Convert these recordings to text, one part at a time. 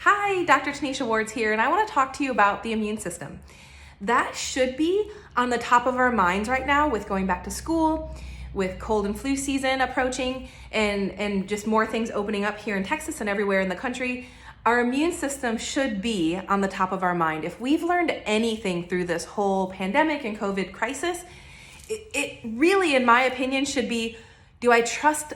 Hi, Dr. Tanisha Wards here, and I want to talk to you about the immune system. That should be on the top of our minds right now with going back to school, with cold and flu season approaching, and just more things opening up here in Texas and everywhere in the country. Our immune system should be on the top of our mind. If we've learned anything through this whole pandemic and COVID crisis, it really, in my opinion, should be, do I trust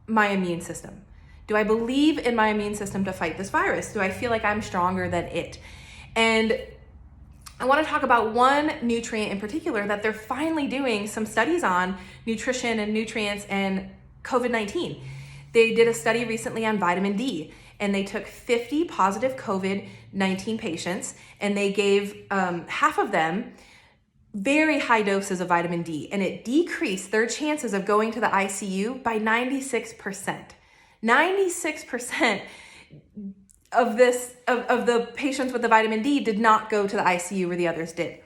my immune system? Do I believe in my immune system to fight this virus? Do I feel like I'm stronger than it? And I want to talk about one nutrient in particular that they're finally doing some studies on, nutrition and nutrients and COVID-19. They did a study recently on vitamin D, and they took 50 positive COVID-19 patients, and they gave half of them very high doses of vitamin D, and it decreased their chances of going to the ICU by 96%. 96% of the patients with the vitamin D did not go to the ICU where the others did.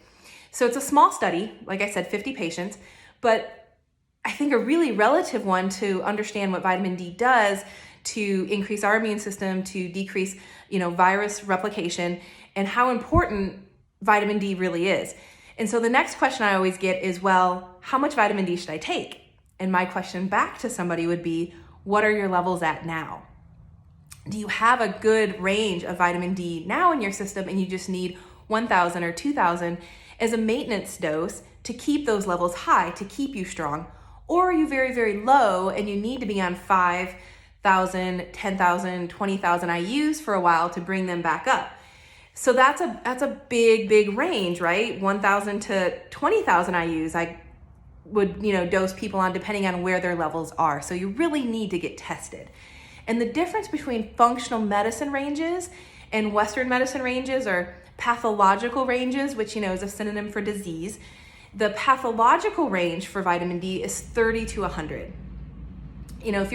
So it's a small study, like I said, 50 patients, but I think a really relative one to understand what vitamin D does to increase our immune system, to decrease, virus replication, and how important vitamin D really is. And so the next question I always get is, well, how much vitamin D should I take? And my question back to somebody would be, what are your levels at now? Do you have a good range of vitamin D now in your system and you just need 1,000 or 2,000 as a maintenance dose to keep those levels high, to keep you strong? Or are you very, very low and you need to be on 5,000, 10,000, 20,000 IUs for a while to bring them back up? So that's a big range, right? 1,000 to 20,000 IUs. I would, dose people on depending on where their levels are. So you really need to get tested. And the difference between functional medicine ranges and Western medicine ranges, or pathological ranges, which, is a synonym for disease, the pathological range for vitamin D is 30 to 100. If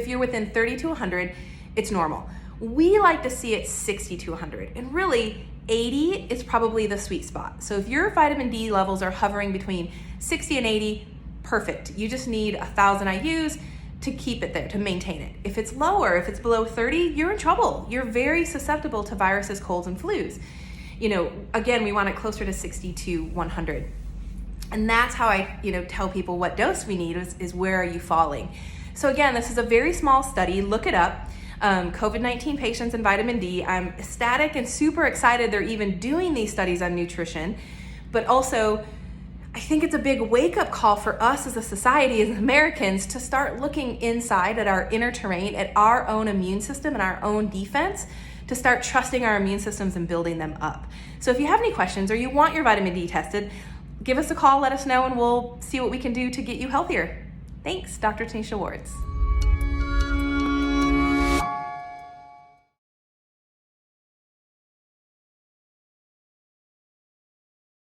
you're within 30 to 100, it's normal. We like to see it 60 to 100, and really 80 is probably the sweet spot. So if your vitamin D levels are hovering between 60 and 80, perfect. You just need 1,000 IUs to keep it there, to maintain it. If it's lower, if it's below 30, you're in trouble. You're very susceptible to viruses, colds, and flus. Again, we want it closer to 60 to 100. And that's how I, tell people what dose we need is where are you falling. So again, this is a very small study. Look it up. COVID-19 patients and vitamin D. I'm ecstatic and super excited they're even doing these studies on nutrition, but also I think it's a big wake-up call for us as a society, as Americans, to start looking inside at our inner terrain, at our own immune system and our own defense, to start trusting our immune systems and building them up. So if you have any questions or you want your vitamin D tested, give us a call, let us know, and we'll see what we can do to get you healthier. Thanks, Dr. Tanisha Wards.